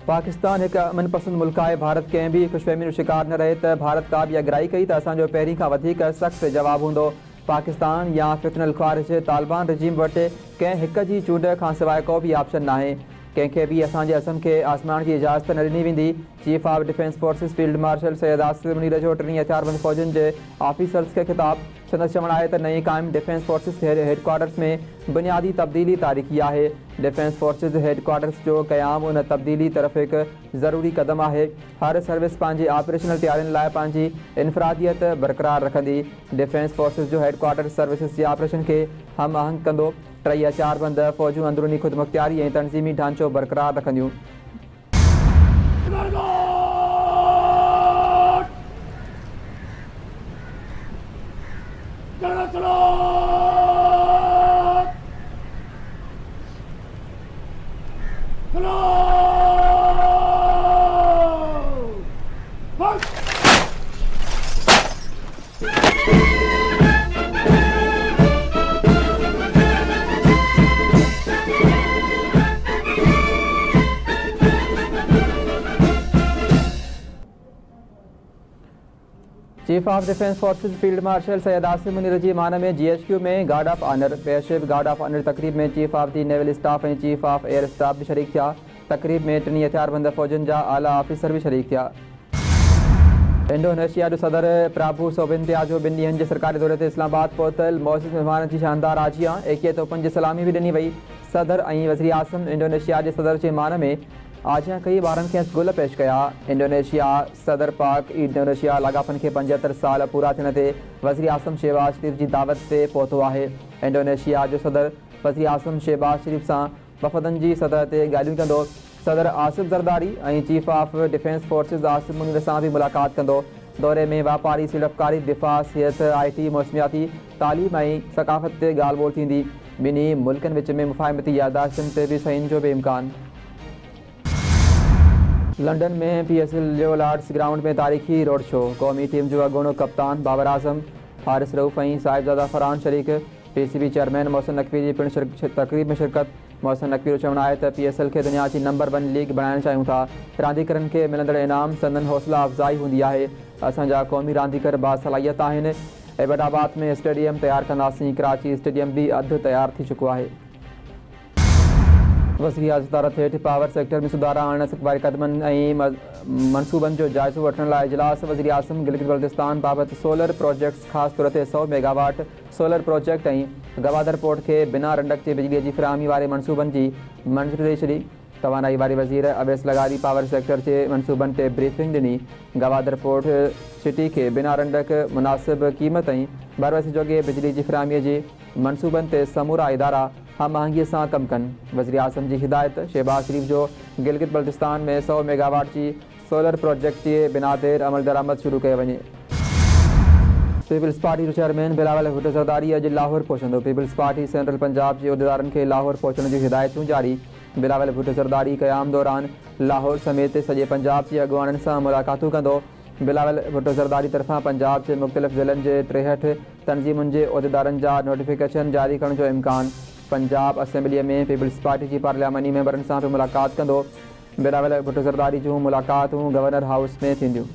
पाकिस्तान एक अमन पसंद मुल्क है। भारत कंहिं भी खुशफहमी शिकार न रहे तो भारत का भी अगराई कई तो असो पहिरीं खां वधीक सख्त जवाब होंदो। पाकिस्तान या फितनल ख्वारिश तालिबान रजीम वटि कंहिं हिक जी चूंड खां सवाइ को भी ऑप्शन नाहे। कंहिंखे भी असांजे असम के आसमान की इजाज़त न ॾिनी वेंदी। Chief of defence forces field marshal Syed Asif Munir जो टिनी हथियारबंद फ़ौजनि के ऑफिसर्स के खिताब संदसि चवण आहे त नई क़ाइम डिफेंस फोर्सिस हेडक्वार्टर्स में बुनियादी तब्दीली तारीख़ी है। डिफेंस फोर्सिस हेडक्वार्टर्स जो क़याम उन तब्दीली तरफ़ एक ज़रूरी कदम है। हर सर्विस पंहिंजी ऑपरेशनल तैयारियुनि लाइ पंहिंजी इनफरादियत बरक़रार रखंदी। डिफेंस फोर्सिस जो हेडक्वार्टर सर्विसिस जे ऑपरेशन के हम आहंग कंदो। 3 हथियारबंद फ़ौजूं अंदरूनी ख़ुदमुख्तियारी ऐं तनज़ीमी ढांचो बरक़रार रखंदियूं। Chief of defence forces field marshal Syed Asif Munir जी मान में GHQ में गार्ड ऑफ ऑनर पेयरशिप गार्ड ऑफ ऑनर तकरीब में chief of the naval staff और चीफ ऑफ एयर स्टाफ भी शरीक थिया। तकरीब में 3 हथियारबंद फ़ौजनि जा आला ऑफिसर भी शरीक थिया। इंडोनेशिया जो सदर प्राबू सोबिंतिया जो 2 ॾींहनि जे सरकारी दौरे ते इस्लामाबाद पहुतल मौजूद मेहमान की शानदार आजियां एकीअ तोपनि जी सलामी भी ॾिनी वई। सदर ऐं वज़ीर आज़म इंडोनेशिया के सदर के मान में आजियां कई ॿारनि खे गुल पेश कया। इंडोनेशिया सदर पाक इंडोनेशिया लागापन के 75 साल पूरा थियण ते वज़ीर आज़म शहबाज शरीफ की दावत से पहुतो है। इंडोनेशिया जो सदर वज़ीर आज़म शहबाज शरीफ से वफ़दनि की सतह ते ॻाल्हियूं कंदो। सदर आसिफ ज़रदारी और chief of defence forces Asif Munir से भी मुलाकात कंदो। दौरे में व्यापारी सीड़पकारी दिफ़ा सिहत IT मौसमियाती तालीम और सकाफ़त से ॻाल्हि ॿोल थींदी। ॿिन्ही मुल्कनि विच में मुफ़ाहिमती यादाश्तनि ते भी सहीन जो भी इम्कान। लंडन में PSL जो लॉर्ड्स ग्राउंड में तारीख़ी रोड शो कौमी टीम जो अगूणो कप्तान बाबर आज़म हारिस रऊफ़ और साहिबजादा फरहान शरीक PCB चेयरमैन मोहसिन नकवी जी पिण तकरीब में शिरकत। मोहसिन नकवी जो चवणु आहे त PSL के दुनिया की नंबर 1 लीग बणाइण चाहियूं था। रांदीगरनि के मिलंदड़ इनाम संदन हौसला अफ़ज़ाई हूंदी है। असांजा क़ौमी रांदीगर बासलाहियत आहिनि। एबटाबाद में स्टेडियम तैयार कंदासीं। कराची स्टेडियम भी अधु तैयार थी चुको है। वज़ीर वज़ारत हेठि पावर सेक्टर में सुधार आणण वारे क़दमनि ऐं मनसूबनि जो जाइज़ो वठण लाइ इजलास। वज़ीर आज़म गिलगित बल्तिस्तान बाबति सोलर प्रोजेक्ट्स ख़ासि तौर ते 100 मेगावाट सोलर प्रोजेक्ट ऐं गवादर पोर्ट के बिना रंडक जे बिजलीअ जी फ़राहमी वारे मनसूबनि जी मंज़ूरी ॾेई छॾी। तवानाई वारे वज़ीर अवैस लगारी पावर सेक्टर के मनसूबनि ते ब्रीफिंग ॾिनी। गवादर पोर्ट सिटी के बिना रंडक मुनासिब क़ीमत ऐं भरवसे जोगे बिजली की फ़राहमीअ जे मनसूबनि ते समूरा इदारा हम आहंगीअ सां कमु कनि। वज़ीर आज़म की हिदायत शहबाज शरीफ जो गिलगित बल्तिस्तान में 100 मेगावाट की सोलर प्रोजेक्ट के बिना ते अमल दरामद शुरू कयो वञे। पीपल्स पार्टी जो चेयरमैन बिलावल भुट्टो ज़रदारी अॼु लाहौर पहुचंदो। पीपल्स पार्टी सेंट्रल पंजाब के उहिदेदारनि खे लाहौर पहुचण जूं हिदायतूं जारी। बिलावल भुट्टो ज़रदारी क़याम दौरान लाहौर समेत सॼे पंजाब के अॻुवाननि सां मुलाक़ातूं कंदो। बिलावल भुट्टो ज़रदारी तरफ़ां पंजाब के मुख़्तलिफ़ ज़िलनि के 63 तनज़ीमुनि के उहिदेदारनि जा नोटिफिकेशन जारी करण जो इम्कान। पंजाब असेंबली में पीपल्स पार्टी की पार्लियामानी मेंबरनि सां भी मुलाक़ात कंदो। बिलावल भुट्टो ज़रदारी जूं मुलाक़ातूं गवर्नर हाउस में थींदियूं।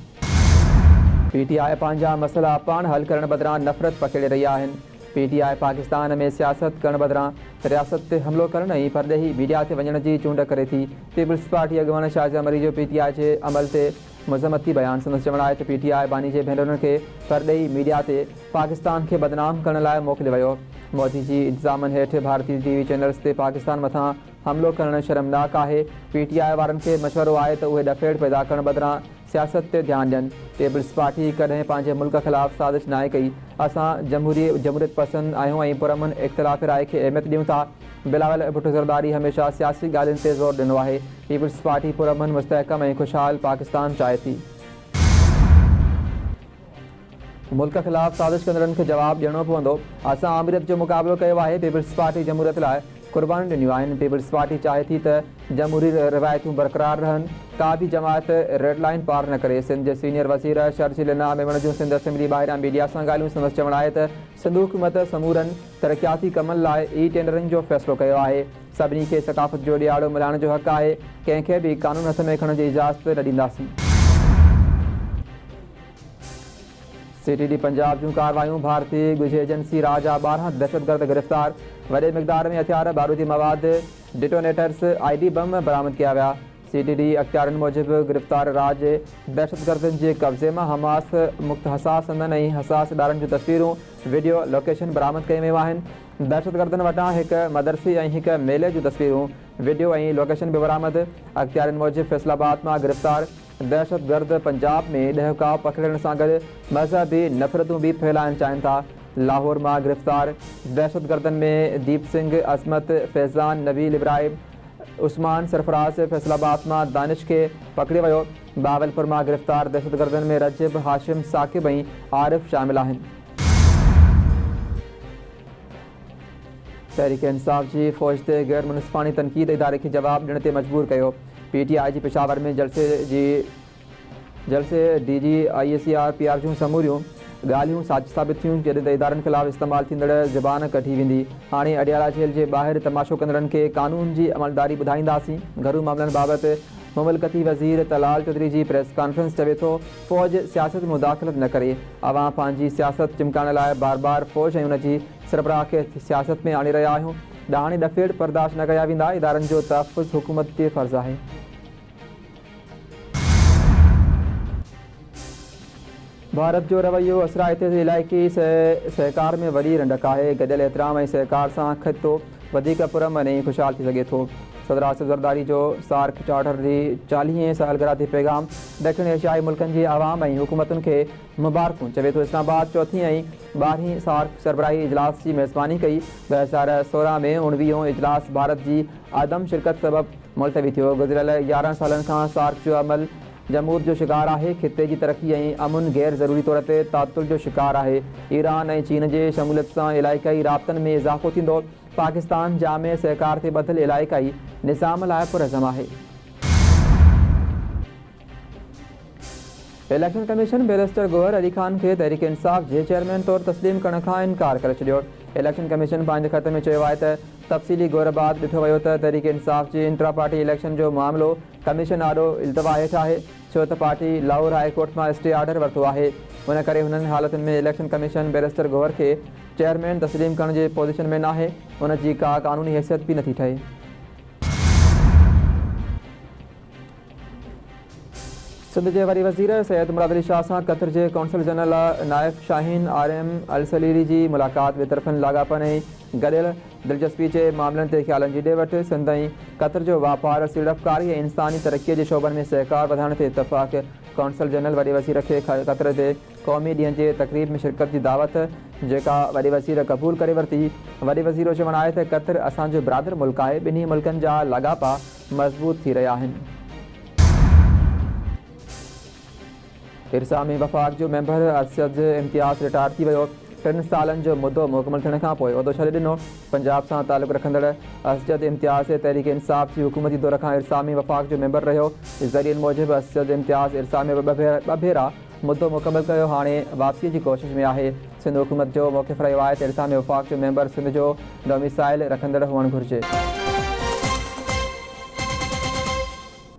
PTI पंहिंजा मसला पाण हल करण बदिरां नफ़रत पखेड़े रही आहिनि। PTI पाकिस्तान में सियासत करण बदिरां रियासत ते हमलो करण ऐं परॾेही मीडिया ते वञण जी चूंड करे थी। पीपल्स पार्टी अॻुवान शाहजहां मरी जो PTI जे अमल ते मज़म्मती बयान संदसि चवणु आहे त PTI बानी जे भेनरुनि खे परॾेही मीडिया ते पाकिस्तान के बदनाम करण लाइ मोकिलियो वियो। मोदी जी इंतज़ामनि हेठि भारतीय TV चैनल्स ते पाकिस्तान मथां हमलो करण शर्मनाक है। PTI वारनि खे मशवरो आहे त उहे डफेड़ पैदा करण बदिरां सियासत ते ध्यानु ॾियनि। पीपल्स पार्टी कॾहिं पंहिंजे मुल्क ख़िलाफ़ साज़िश नाहे कई। असां जमहूरियत पसंद आहियूं ऐं पुरअमन इख़्तिलाफ़ राय खे अहमियत ॾियूं था। बिलावल भुट्टो ज़रदारी हमेशह सियासी ॻाल्हियुनि ते ज़ोर ॾिनो आहे। पीपल्स पार्टी पुरअमन मुस्तहकम ऐं खुशहाल पाकिस्तान चाहे थी। मुल्क ख़िलाफ़ साज़िश कंदड़नि खे जवाब ॾियणो पवंदो। असां आमिरियत जो मुक़ाबिलो कयो आहे। पीपल्स पार्टी जमहूरियत लाइ कुर्बानी ॾिनियूं आहिनि। पीपल्स पार्टी चाहे थी त जमहूरी रिवायतूं बरक़रार रहनि, का बि जमात रेड लाइन पार न करे। सिंध जे सीनियर वज़ीर शर्जील मेमण जूं सिंध असेंबली ॿाहिरां मीडिया सां ॻाल्हियूं। संदसि चवणु आहे त सिंध हुकूमत समूरनि तरक़ियाती कमनि लाइ टेंडरिंग जो फ़ैसिलो कयो आहे। सभिनी खे सक़ाफ़त जो ॾियारो मिलाइण जो हक़ आहे। कंहिंखे बि कानून हथ में खणण जी इजाज़त न ॾींदासीं। CTD पंजाब जूं कार्रवायूं। भारतीय ॻुझ एजेंसी राह जा 12 दहशतगर्द गिरफ़्तार। वॾे मिक़दार में हथियार, बारूदी मवाद, डिटोनेटर्स, ID बम बरामद कया विया। CTD अख़्तियारनि मूजिबि गिरफ़्तार राह जे दहशतगर्दनि जे कब्ज़े मां हमास हसास संदन ऐं हसास इदारनि जूं तस्वीरूं, वीडियो लोकेशन बरामद कयूं वियूं आहिनि। दहशतगर्दनि वटां हिकु मदरसे ऐं हिकु मेले जूं तस्वीरूं, वीडियो ऐं लोकेशन बि बरामद। अख़्तियारनि मूजिबि फैसलाबाद मां गिरफ़्तार दहशतगर्द पंजाब में ॾहकाव पकड़ण सां गॾु मज़हबी नफ़रतूं बि फैलाइण चाहिनि था। लाहौर मां गिरफ़्तार दहशतगर्दनि में दीप सिंह, असमत, फैज़ान, नबील इब्राहिम, उस्मान सरफराज़। फैसलाबाद मां दानिश खे पकड़ियो वियो। बावलपुर मां गिरफ़्तार दहशतगर्दनि में रजिब, हाशिम, साकिब ऐं आरिफ शामिल आहिनि। तहरीक इंसाफ़ जी फ़ौज ते गैर मुनसिफ़ानी तनक़ीद इदारे खे जवाबु ॾियण ते मजबूर कयो। PTI जी पेशावर में जलसे DG ISR PR जूं समूरियूं ॻाल्हियूं साबित थियूं, जॾहिं त इदारनि ख़िलाफ़ इस्तेमालु थींदड़ ज़बान कढी वेंदी। हाणे अडियाला जेल जे ॿाहिरि तमाशो कंदड़नि खे कानून जी अमलदारी ॿुधाईंदासीं। घरू मामलनि बाबति मुमलकती वज़ीर तलाल चौधरी जी प्रेस कॉन्फ्रेंस चवे थो, फ़ौज सियासत में मुदाख़लत न करे। अवां पंहिंजी सियासत चिमकाइण लाइ बार बार फ़ौज ऐं हुनजी सरबराह खे सियासत में आणे रहिया आहियूं। ॾहाणी ॾफेड़ बर्दाश्त न कया वेंदा। इदारनि जो तहफ़ुज़ हुकूमत ते फ़र्ज़ु आहे। भारत जो रवैयो असराइते इलाइक़ी सहकार में वॾी रंडक आहे। गॾियल एतिराम ऐं सहकार सां ख़ितो वधीक पुरअमन ऐं ख़ुशहाल थी सघे थो। सदर आसिफ ज़रदारी जो सार्क चार्टर जी 40हें सालगिरह ते पैगाम। ॾखिण एशियाई मुल्कनि जी आवाम ऐं हुकूमतुनि खे मुबारकूं। चवे थो, इस्लामाबाद चौथीं ऐं 12हीं सार्क सरबराही इजलास जी मेज़बानी कई। 2016 में 19हों इजलास भारत जी आदम शिरकत सबबि मुलतवी थियो। गुज़िरियल 11 सालनि खां सार्क जो अमल जमूद जो शिकार आहे। खिते जी तरक़ी ऐं अमुन गैर ज़रूरी तौर ते तातुल जो शिकार आहे। ईरान ऐं चीन जे शमूलियत सां इलाइक़ाई राब्तनि में इज़ाफ़ो थींदो। पाकिस्तान जामे सहकार ते ॿधल इलाइक़ाई निज़ाम लाइ पुरज़म आहे। Election commission barrister Gohar Ali Khan खे तहरीक इंसाफ़ जे चेयरमैन तौरु तस्लीम करण खां इनकार करे छॾियो। इलेक्शन कमीशन पंहिंजे ख़त में चयो आहे त तफ़सीली गौर बाद ॾिठो वियो त तहरीक इंसाफ़ जी इंट्रा पार्टी इलेक्शन जो मामिलो कमीशन ॾाढो इल्तवा हेठि आहे, छो त पार्टी लाहौर हाई कोर्ट मां स्टे ऑर्डर वरितो आहे। हुन करे हुननि हालतुनि में इलेक्शन कमीशन बैरिस्टर गौहर खे चेयरमैन तस्लीम करण जे पोज़ीशन में न आहे। हुन जी का क़ानूनी हैसियत बि नथी ठहे। सिंध जे वरी वज़ीर सैयद मुराद अली शाह सां कतर जे कौंसल जनरल नाइफ शाहीन RM अल सलीरी जी मुलाक़ात। ॿिए लाॻापन ऐं गॾियल दिलचस्पी जे मामलनि ते ख़्यालनि जी ॾे वठि। सिंध ऐं कतर जो वापार, सीड़पकारी ऐं इंसानी तरक़ीअ जे शोबनि में सहकार वधाइण ते इतफ़ाक़। कौंसल जनरल वॾे वज़ीर खे कतर ते क़ौमी ॾींहं जे तक़रीब में शिरकत जी दावत, जेका वॾे वज़ीर क़बूल करे वरिती। वॾे वज़ीर जो चवणु आहे त कतर असांजो बिरादर मुल्क आहे। ॿिन्ही मुल्कनि जा लाॻापा मज़बूत थी रहिया आहिनि। इरसा में वफ़ाक़ जो मेंबर असद इम्तियाज़ रिटायर थी वियो। 3 सालनि जो मुदो मुकमल थियण खां पोइ उहिदो छॾे ॾिनो। पंजाब सां तालुक़ु रखंदड़ असद इम्तियाज़ तहरीक इंसाफ़ जी हुकूमती दौर खां इरसा में वफ़ाक़ जो मेंबर रहियो। ज़रियनि मूजिबि असद इम्तियाज़ इरसा में ॿ भेरा मुदो मुकमल कयो, हाणे वापसीअ जी कोशिश में आहे। सिंध हुकूमत जो मौक़िफ़ रहियो आहे त इरसा में वफ़ाक़ जो मेंबर सिंध जो डोमिसाइल रखंदड़ हुअणु घुरिजे।